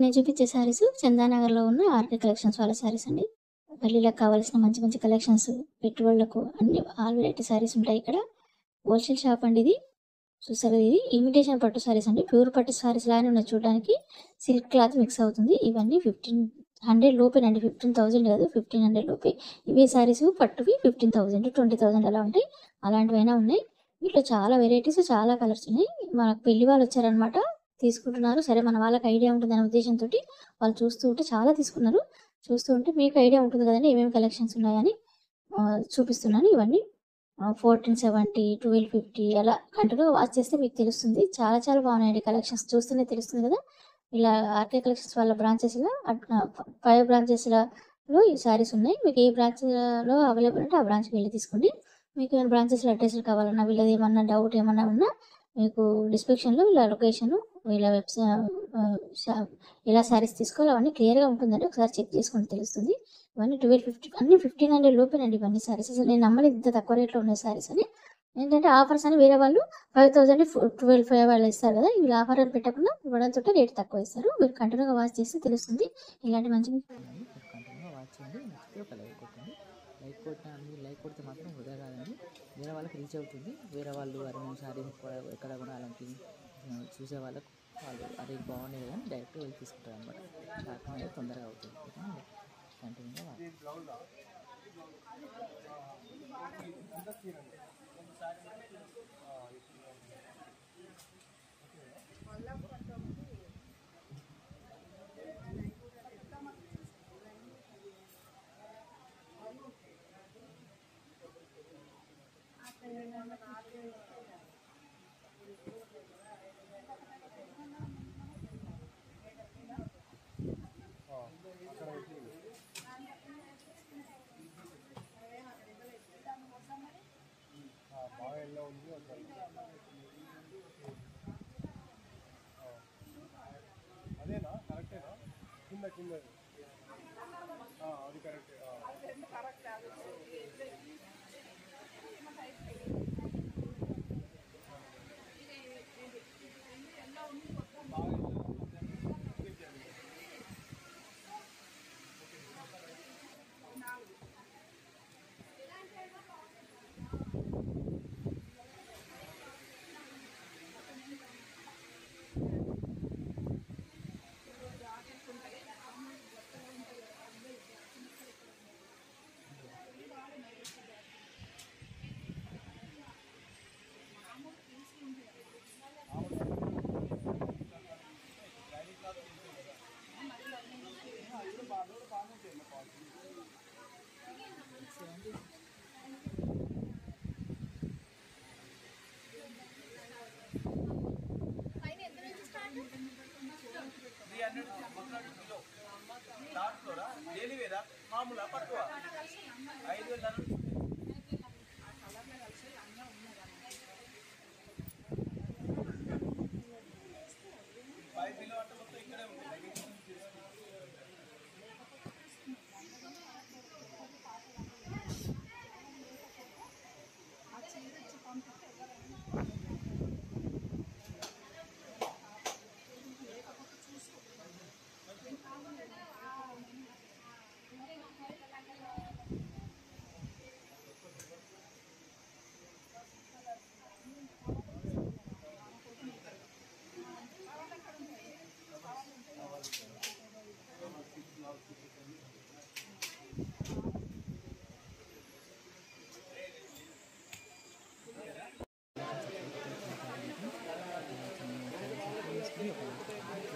నేను చూపించే శారీస్ చందానగర్లో ఉన్న ఆర్కే కలెక్షన్స్ వాళ్ళ శారీస్ అండి. పెళ్ళిళ్ళకి కావాల్సిన మంచి మంచి కలెక్షన్స్, పెట్టుబడులకు అన్ని ఆల్ వెరైటీ శారీస్ ఉంటాయి ఇక్కడ. హోల్సేల్ షాప్ అండి ఇది. చూసారు, ఇది ఇమిటేషన్ పట్టు శారీస్ అండి. ప్యూర్ పట్టు శారీస్ లానే ఉన్నాయి చూడడానికి. సిల్క్ క్లాత్ మిక్స్ అవుతుంది. ఇవన్నీ 1500 లోపేనండి, 15,000 కాదు, 1500 లోపే. ఇవే శారీస్ పట్టువి 15,000 20,000 అలా ఉంటాయి. అలాంటివైనా ఉన్నాయి. వీటిలో చాలా వెరైటీస్, చాలా కలర్స్ ఉన్నాయి. మనకు పెళ్లి వాళ్ళు వచ్చారనమాట, తీసుకుంటున్నారు. సరే, మన వాళ్ళకి ఐడియా ఉంటుంది అనే ఉద్దేశంతో వాళ్ళు చూస్తూ ఉంటే చాలా తీసుకున్నారు. చూస్తూ ఉంటే మీకు ఐడియా ఉంటుంది కదండి ఏమేమి కలెక్షన్స్ ఉన్నాయని చూపిస్తున్నాను. ఇవన్నీ 1470, 1250 అలా కంటిన్యూగా వాచ్ చేస్తే మీకు తెలుస్తుంది. చాలా చాలా బాగున్నాయండి కలెక్షన్స్. చూస్తూనే తెలుస్తుంది కదా. ఇలా ఆర్కే కలెక్షన్స్ వాళ్ళ బ్రాంచెస్లో 5 బ్రాంచెస్లో ఈ శారీస్ ఉన్నాయి. మీకు ఏ బ్రాంచ్లో అవైలబుల్ ఉంటే ఆ బ్రాంచ్కి వెళ్ళి తీసుకోండి. మీకు ఏమైనా బ్రాంచెస్లో అడ్రస్లు కావాలన్నా, వీళ్ళది ఏమన్నా డౌట్ ఏమన్నా ఉన్నా మీకు డిస్క్రిప్షన్లో వీళ్ళ లొకేషను, వీళ్ళ ఎలా శారీస్ తీసుకోవాలి అవన్నీ క్లియర్గా ఉంటుందండి. ఒకసారి చెక్ చేసుకుంటే తెలుస్తుంది. ఇవన్నీ 1250, అన్ని 1500 లోపేనండి ఇవన్నీ శారీస్. అసలు నేను నమ్మలేదు ఇంత తక్కువ రేట్లో ఉన్నాయి శారీస్ అని. ఏంటంటే ఆఫర్స్ అని వేరే వాళ్ళు 5000, 12,500 వాళ్ళు ఇస్తారు కదా. వీళ్ళు ఆఫర్ అని పెట్టకుండా ఇవ్వడంతో రేట్ తక్కువ ఇస్తారు. మీరు కంటిన్యూగా వాచ్ చేస్తే తెలుస్తుంది. ఇలాంటి మంచి కంటిన్యూగా వాచ్ చేయండి. నచ్చితే ఒక లైక్ కొట్టండి. లైక్ కొట్టిన మీరు లైక్ కొడితే మాత్రం వృధా కాదండి, వేరే వాళ్ళకి రీచ్ అవుతుంది. వేరే వాళ్ళు అరే మేము శారీ ఎక్కడ కొనాలంటే చూసే వాళ్ళకు వాళ్ళు అదే బాగున్నాయి కానీ డైరెక్ట్ వెళ్ళి తీసుకుంటారు అనమాట. షాపింగ్ అనేది తొందరగా అవుతుంది. కంటిన్యూగా అదేనా కరెక్టేనా? కింద కింద అది కరెక్టే. డైలీ వేరా మామూలు పట్టువ 5,000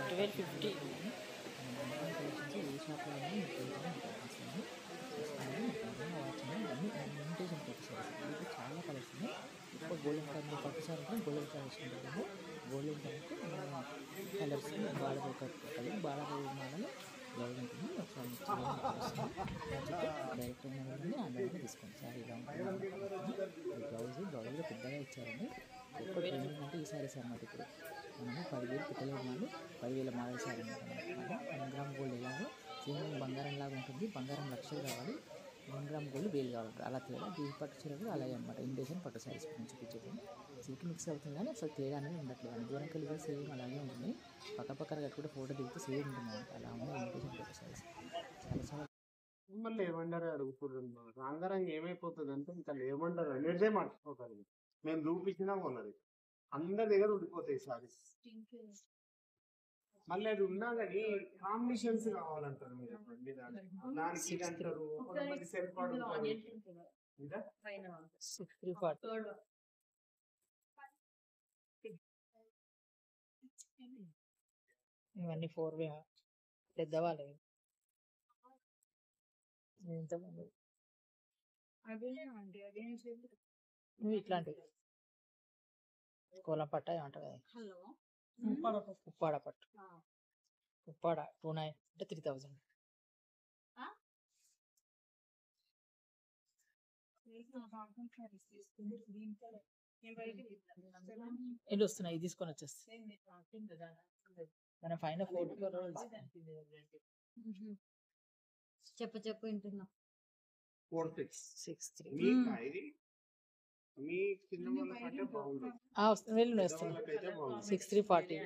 1250 ఏ షాప్లో చాలా కలర్స్ ఉన్నాయి. ఎక్కువ గోల్డెన్ కలర్ పట్టుసారి గోల్డెన్ కలర్ ఇష్టం. గోల్డెన్ కలర్కి కలర్స్ బార్డర్ ఒక కలర్ బార్డర్ మోడల్ బ్లౌజ్ ఉంటుంది. ఒకసారి డైరెక్ట్ అందులో తీసుకోండి. సారీ ఇలా ఉంటుంది. బ్లౌజ్లో పెద్దగా ఇచ్చారండి. ఎక్కువ ట్రెండింగ్ అంటే ఈ సారీస్ అన్నమాట. ఇప్పుడు మనము 10,000 పెట్టలేము, వాళ్ళు 10,000 మోడల్ సారీ అనమాట. 1 గ్రామ్ గోల్డ్ ఎలాగో సేమ్ బంగారం లాగా ఉంటుంది. బంగారం లక్షలు కావాలి, 1 గ్రామ్ గోల్డ్ వేలు కావాలంటారు. అలా తేడా ఈ పట్టు చీర కూడా అలాగే అనమాట. ఇండియన్ పట్టు సారీస్ నేను చూపించేది సిల్క్ మిక్స్ అవుతుంది కానీ అసలు తేడా అనేది ఉండట్లేదు అని దూరంకి వెళ్ళి సేమ్ అలాగే ఉంటుంది. పక్కన కట్టుకుంటే ఫోటో దిగితే సేమ్ ఉంటుంది అనమాట. అలా ఉన్నాయి ఇండియన్ పట్టు సారీస్ చాలా చాలా. మళ్ళీ ఏమంటారు అడుగుతున్నారు రంగారంగ ఏమైపోతుంది అంటే ఇంకా ఏమంటారు అనేదే మర్చిపోతారు. మేము చూపించినా కొన్నది అందరి దగ్గర ఉండిపోతాయి సారీస్. మళ్ళీ అది ఉన్నా కానీ కాంబినేషన్స్ కావాలంటారు మీరు చెప్పండి. దానికి ఇది అంటారు కొంతమంది సెల్ఫ్ అడుగుతారు. ఇంకా 6340 ఇవన్నీ 4 పెద్దవాళ్ళు ఎంతమంది ఇట్లాంటివి కోలం పట్ట ఏమంటారు ఉప్పాడ పట్టు ఉప్పాడ 29 అంటే 3000 ఎన్ని వస్తున్నాయి ఇది తీసుకొని వచ్చేస్తాయి మనం పైన 4 చెప్పు వింటున్నా. 46 ఇది మీ కింద వాళ్ళకంటే బాగుంది. వెళ్ళి వస్తున్నాయి వాళ్ళకైతే బాగుంది 6340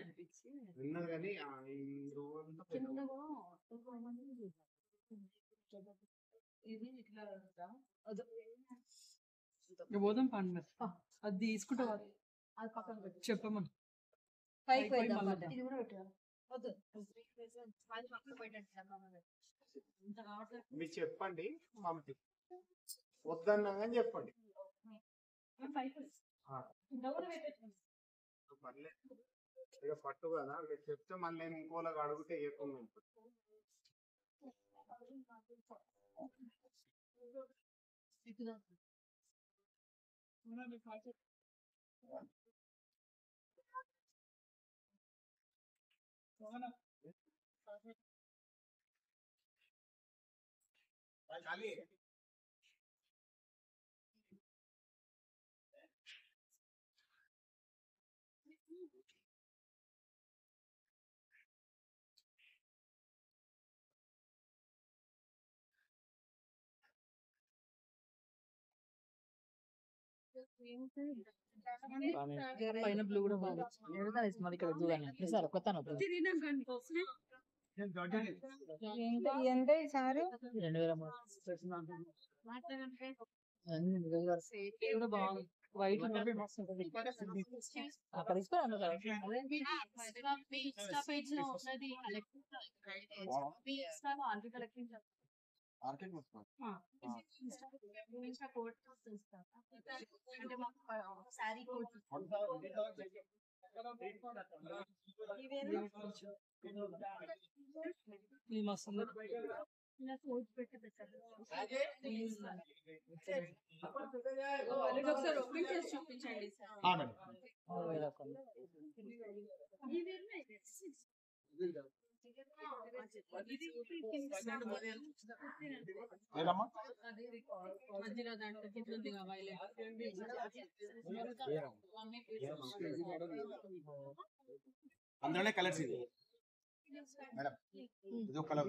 విన్నది కానీ ఈ రోజంతా పోదాం పండు అది తీసుకుంటా చెప్పమని మీరు చెప్పండి పంపి వద్దన్నా కానీ చెప్పండి. పర్లేదు ఇక పట్టు కదా మీరు చెప్తే మళ్ళీ నేను ఇంకోలాగా అడిగితే ఏకుండా ఉంటుంది. పైన బ్లూ కూడా బాగా మరి ఇక్కడ దూరంగా సార్ కొత్త 2003 బాగుంది వైట్ అక్కడ అందులోనే కలర్స్ ఇది మేడం ఇదో కలర్